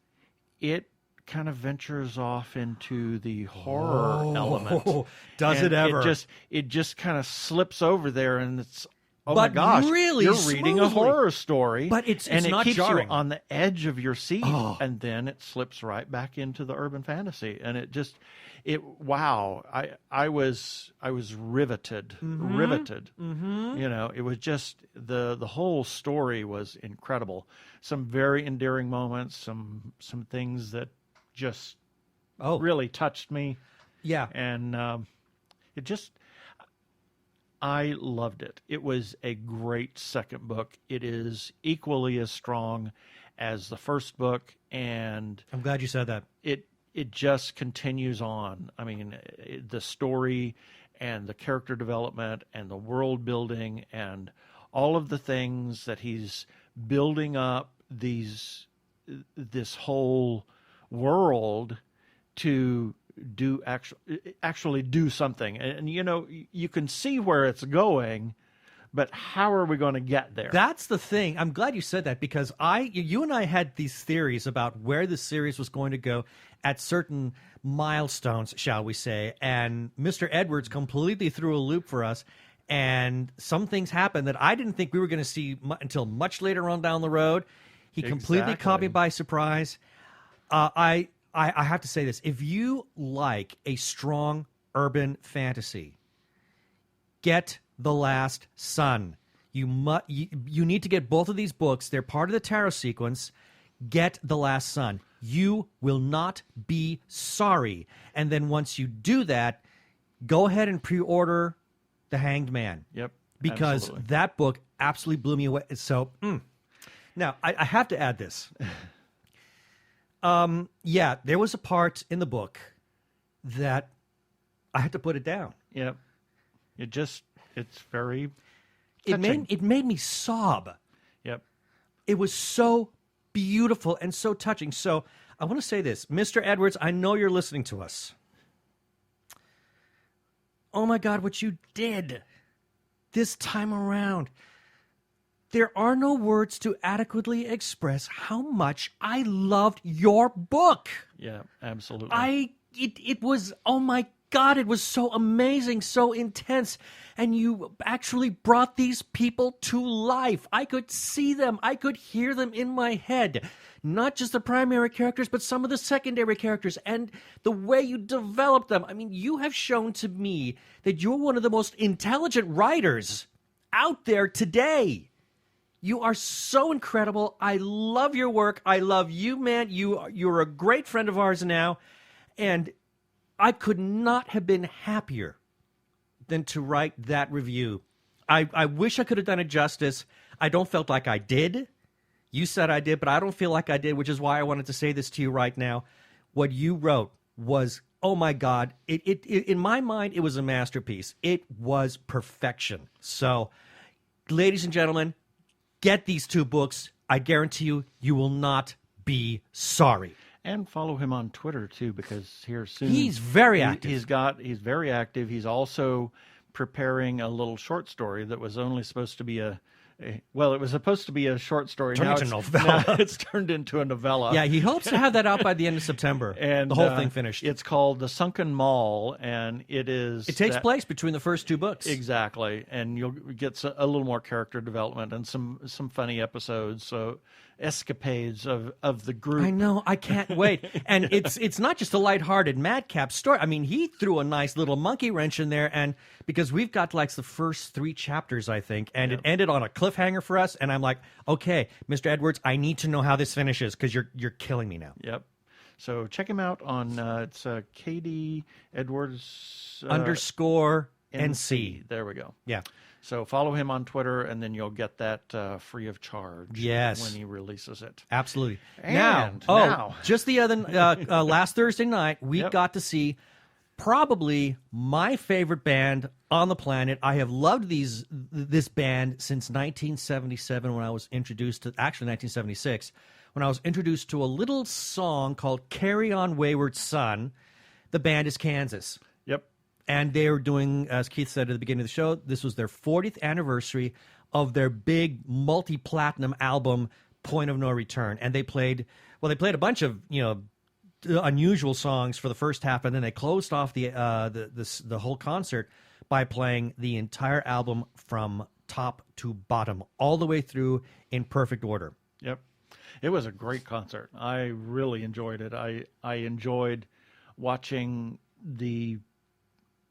it kind of ventures off into the horror element. Does And it ever? It just kind of slips over there, and it's oh but my gosh, really you're reading a smoothly. horror story, But it's and it not keeps jarring. you on the edge of your seat, Oh. and then it slips right back into the urban fantasy, and wow, I was riveted, riveted. Mm-hmm. You know, it was just the whole story was incredible. Some very endearing moments, some things that just really touched me. Yeah. And I loved it. It was a great second book. It is equally as strong as the first book, and I'm glad you said that. it just continues on. I mean, the story and the character development and the world building and all of the things that he's building up this whole world to actually do something. And you know, you can see where it's going, but how are we going to get there? That's the thing. I'm glad you said that, because you and I had these theories about where the series was going to go at certain milestones, shall we say. And Mr. Edwards completely threw a loop for us. And some things happened that I didn't think we were going to see until much later on down the road. He completely caught me by surprise. I have to say this. If you like a strong urban fantasy, get The Last Son. You need to get both of these books. They're part of the tarot sequence. Get The Last Son. You will not be sorry. And then once you do that, go ahead and pre-order The Hanged Man. Yep. Because absolutely. that book absolutely blew me away. So, now, I have to add this. Yeah, there was a part in the book that I had to put it down. Yep. It's very touching. It made me sob. Yep. It was so beautiful and so touching. So I want to say this, Mr. Edwards, I know you're listening to us. Oh my God, what you did this time around. There are no words to adequately express how much I loved your book. Yeah, absolutely. It was, oh my God, it was so amazing, so intense. And you actually brought these people to life. I could see them. I could hear them in my head. Not just the primary characters, but some of the secondary characters and the way you developed them. I mean, you have shown to me that you're one of the most intelligent writers out there today. You are so incredible. I love your work. I love you, man. You're a great friend of ours now. And I could not have been happier than to write that review. I wish I could have done it justice. I don't feel like I did. You said I did, but I don't feel like I did, which is why I wanted to say this to you right now. What you wrote was, oh my God, it in my mind, it was a masterpiece. It was perfection. So, ladies and gentlemen, get these two books. I guarantee you, you will not be sorry. And follow him on Twitter too, because here soon he's very active. He's very active. He's also preparing a little short story that was only supposed to be it was supposed to be a short story. Turned into a novella. Now it's turned into a novella. Yeah, he hopes to have that out by the end of September. And the whole thing finished. It's called The Sunken Mall, and it takes place between the first two books. Exactly, and you'll get a little more character development and some funny episodes. So escapades of the group. I know, I can't wait. And it's not just a lighthearted madcap story. I mean, he threw a nice little monkey wrench in there, and because we've got like the first 3 chapters, I think, and it ended on a cliffhanger for us, and I'm like, okay, Mr. Edwards, I need to know how this finishes because you're killing me now. Yep. So check him out on it's KD Edwards _ NC. There we go. Yeah. So follow him on Twitter, and then you'll get that free of charge. Yes. When he releases it. Absolutely. And now, just the other last Thursday night, we got to see probably my favorite band on the planet. I have loved this band since 1977 when I was introduced to, actually 1976, when I was introduced to a little song called Carry On Wayward Son. The band is Kansas. Yep. And they were doing, as Keith said at the beginning of the show, this was their 40th anniversary of their big multi-platinum album, Point of No Return. And they played a bunch of, unusual songs for the first half, and then they closed off the whole concert by playing the entire album from top to bottom, all the way through in perfect order. Yep. It was a great concert. I really enjoyed it. I enjoyed watching the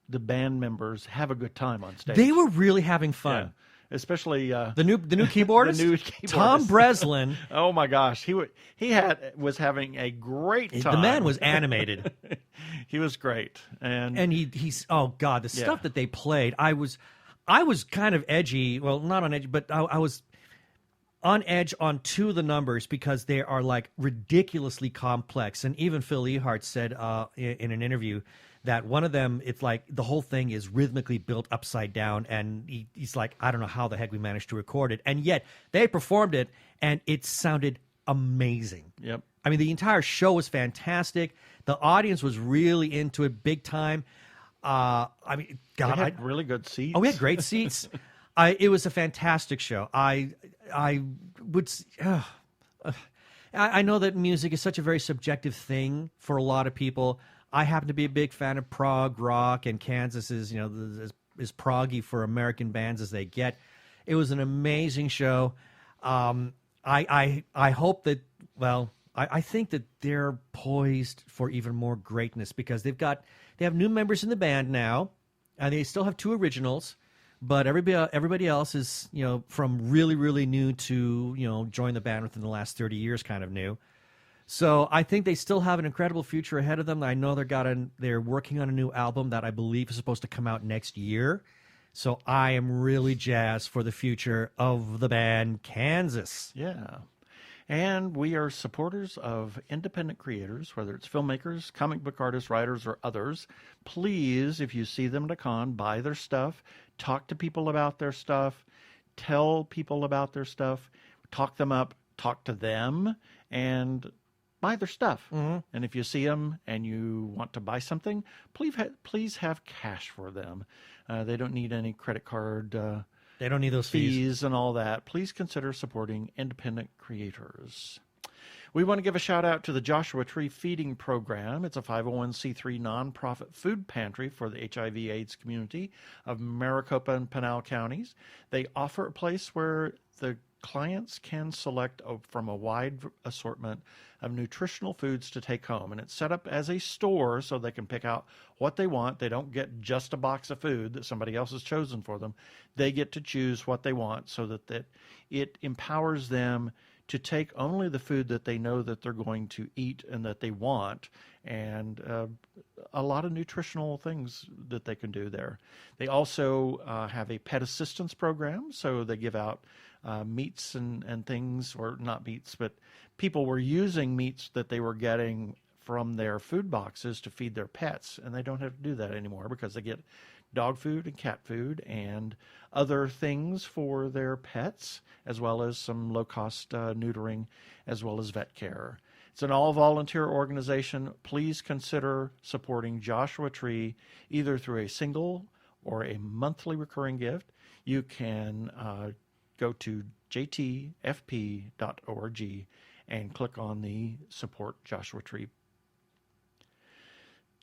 band members have a good time on stage. They were really having fun. Yeah. Especially the new keyboardist, the new keyboardist. Tom Breslin. Oh my gosh, he was having a great time. The man was animated. He was great, and he's oh god, the stuff that they played. I was kind of edgy. Well, not on edge, but I was on edge on two of the numbers because they are like ridiculously complex. And even Phil Ehart said in an interview that one of them, it's like the whole thing is rhythmically built upside down, and he's like, I don't know how the heck we managed to record it, and yet they performed it, and it sounded amazing. Yep. I mean, the entire show was fantastic. The audience was really into it big time. I mean, God, they had really good seats. Oh, we had great seats. It was a fantastic show. I would. I know that music is such a very subjective thing for a lot of people. I happen to be a big fan of prog rock, and Kansas is, as proggy for American bands as they get. It was an amazing show. I hope that, well, I think that they're poised for even more greatness because they have new members in the band now, and they still have two originals, but everybody else is, from really, really new to, join the band within the last 30 years kind of new. So I think they still have an incredible future ahead of them. I know they're working on a new album that I believe is supposed to come out next year. So I am really jazzed for the future of the band Kansas. Yeah. And we are supporters of independent creators, whether it's filmmakers, comic book artists, writers, or others. Please, if you see them at a con, buy their stuff, talk to people about their stuff, tell people about their stuff, talk them up, talk to them, and buy their stuff. Mm-hmm. And if you see them and you want to buy something, please have cash for them. They don't need any credit card they don't need those fees and all that. Please consider supporting independent creators. We want to give a shout out to the Joshua Tree Feeding Program. It's a 501c3 nonprofit food pantry for the HIV/AIDS community of Maricopa and Pinal counties. They offer a place where the clients can select from a wide assortment of nutritional foods to take home. And it's set up as a store so they can pick out what they want. They don't get just a box of food that somebody else has chosen for them. They get to choose what they want so that it empowers them to take only the food that they know that they're going to eat and that they want, and a lot of nutritional things that they can do there. They also have a pet assistance program, so they give out meats and things, or not meats, but people were using meats that they were getting from their food boxes to feed their pets, and they don't have to do that anymore because they get dog food and cat food and other things for their pets, as well as some low-cost neutering, as well as vet care. It's an all-volunteer organization. Please consider supporting Joshua Tree either through a single or a monthly recurring gift. You can go to jtfp.org and click on the Support Joshua Tree.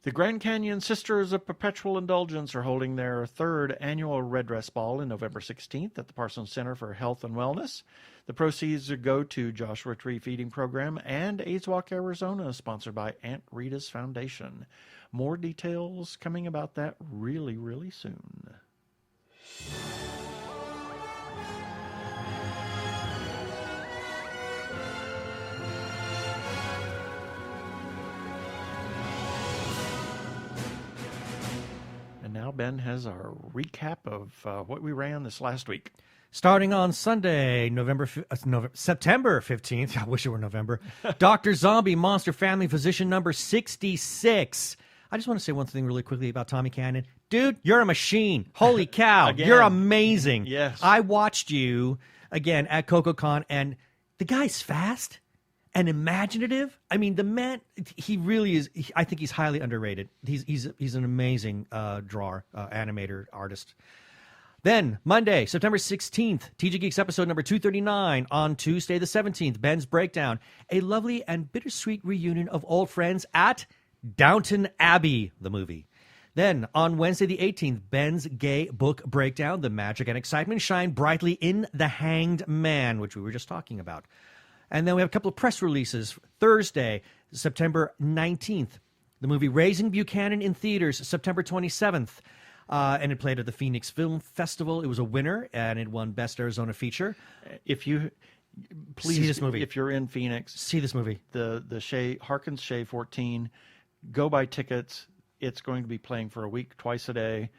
The Grand Canyon Sisters of Perpetual Indulgence are holding their third annual Red Dress Ball on November 16th at the Parsons Center for Health and Wellness. The proceeds go to Joshua Tree Feeding Program and AIDS Walk Arizona, sponsored by Aunt Rita's Foundation. More details coming about that really, really soon. And now Ben has our recap of what we ran this last week. Starting on Sunday, September 15th, I wish it were November, Dr. Zombie Monster Family Physician number 66. I just want to say one thing really quickly about Tommy Cannon. Dude, you're a machine. Holy cow. Again. You're amazing. Yes. I watched you, again, at CocoCon, and the guy's fast and imaginative. I mean, the man, he really is, I think he's highly underrated. He's an amazing drawer, animator, artist. Then, Monday, September 16th, TG Geeks episode number 239. On Tuesday the 17th, Ben's Breakdown. A lovely and bittersweet reunion of old friends at Downton Abbey, the movie. Then on Wednesday the 18th, Ben's Gay Book Breakdown. The magic and excitement shine brightly in The Hanged Man, which we were just talking about. And then we have a couple of press releases. Thursday, September 19th, the movie Raising Buchanan in theaters, September 27th. And it played at the Phoenix Film Festival. It was a winner, and it won Best Arizona Feature. If you please see this movie, if you're in Phoenix, see this movie. The Shea Harkins Shea 14. Go buy tickets. It's going to be playing for a week, twice a day.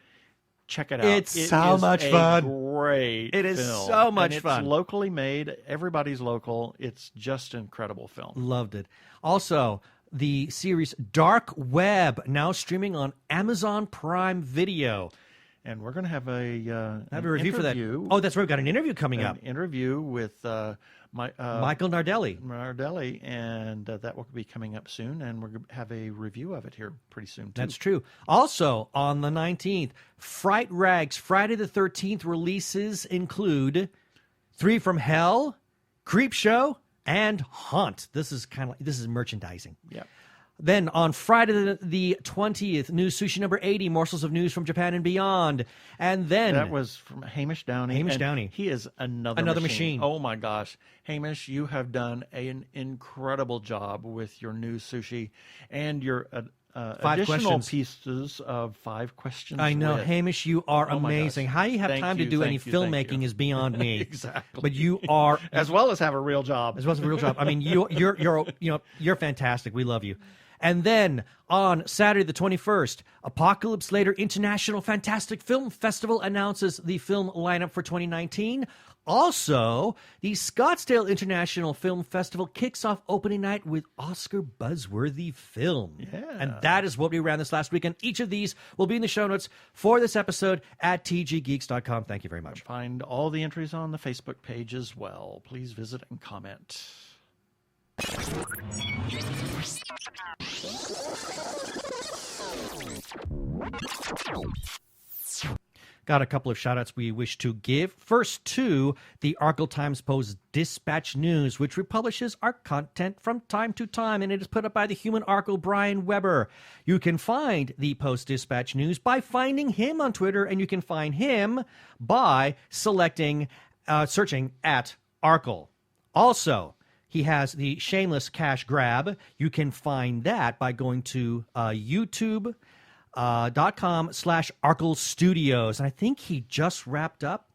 Check it out. It's so much fun. Great. It is film. so much and fun. It's locally made. Everybody's local. It's just an incredible film. Loved it. Also, the series Dark Web, now streaming on Amazon Prime Video. And we're going to have a review for that. Oh, that's right. We've got an interview coming up. An interview with Michael Nardelli, and that will be coming up soon, and we're going to have a review of it here pretty soon, too. That's true. Also, on the 19th, Fright Rags Friday the 13th releases include 3 from Hell, Creep Show, and Haunt. This is merchandising. Yeah. Then on Friday the 20th, News Sushi number 80, Morsels of News from Japan and Beyond. And then... That was from Hamish Downey. Downey. He is another machine. Oh, my gosh. Hamish, you have done an incredible job with your News Sushi and your additional pieces of 5 questions. I know. With. Hamish, you are amazing. How you have time to do any filmmaking is beyond me. Exactly. But you are... As well as have a real job. I mean, you're fantastic. We love you. And then on Saturday the 21st, Apocalypse Later International Fantastic Film Festival announces the film lineup for 2019. Also, the Scottsdale International Film Festival kicks off opening night with Oscar buzzworthy film. Yeah. And that is what we ran this last weekend. Each of these will be in the show notes for this episode at tggeeks.com. Thank you very much. Find all the entries on the Facebook page as well. Please visit and comment. Got a couple of shout-outs we wish to give. First to the Arkle Times Post Dispatch News, which republishes our content from time to time, and it is put up by the human Arkle, Brian Weber. You can find the Post Dispatch News by finding him on Twitter, and you can find him by searching at Arkle. Also, he has the Shameless Cash Grab. You can find that by going to youtube.com/Arkle Studios. And I think he just wrapped up.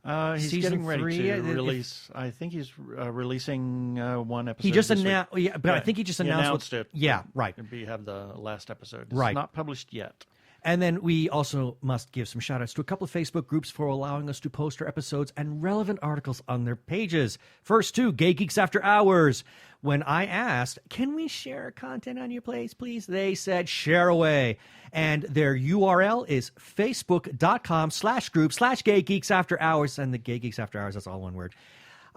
He's season getting ready 3. to release. I think he's releasing one episode. He just this announced, week. yeah, but I think he just announced it. Yeah, right. We have the last episode. It's Right. not published yet. And then we also must give some shout-outs to a couple of Facebook groups for allowing us to post our episodes and relevant articles on their pages. First, to Gay Geeks After Hours. When I asked, can we share content on your place, please? They said, share away. And their URL is facebook.com/group/Gay Geeks After Hours. And the Gay Geeks After Hours, that's all one word.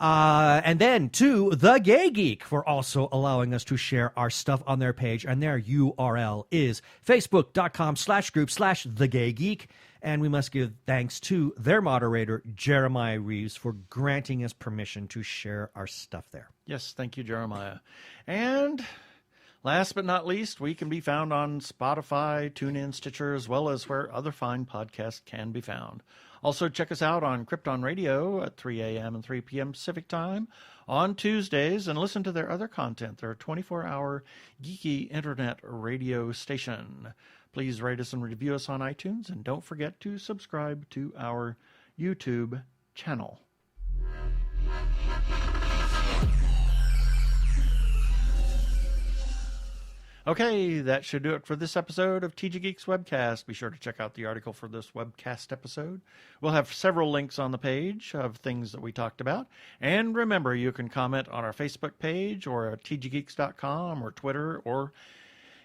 And then to The Gay Geek for also allowing us to share our stuff on their page. And their URL is facebook.com/group/The Gay Geek. And we must give thanks to their moderator, Jeremiah Reeves, for granting us permission to share our stuff there. Yes, thank you, Jeremiah. And last but not least, we can be found on Spotify, TuneIn, Stitcher, as well as where other fine podcasts can be found. Also, check us out on Krypton Radio at 3 a.m. and 3 p.m. Pacific Time on Tuesdays and listen to their other content, their 24-hour geeky internet radio station. Please rate us and review us on iTunes, and don't forget to subscribe to our YouTube channel. Okay, that should do it for this episode of TG Geeks Webcast. Be sure to check out the article for this webcast episode. We'll have several links on the page of things that we talked about. And remember, you can comment on our Facebook page or at tggeeks.com or Twitter or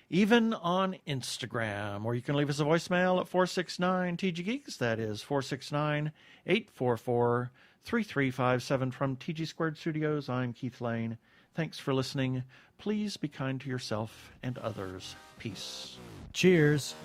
even on Instagram. Or you can leave us a voicemail at 469-TG-GEEKS. That is 469-844-3357 from TG Squared Studios. I'm Keith Lane. Thanks for listening. Please be kind to yourself and others. Peace. Cheers.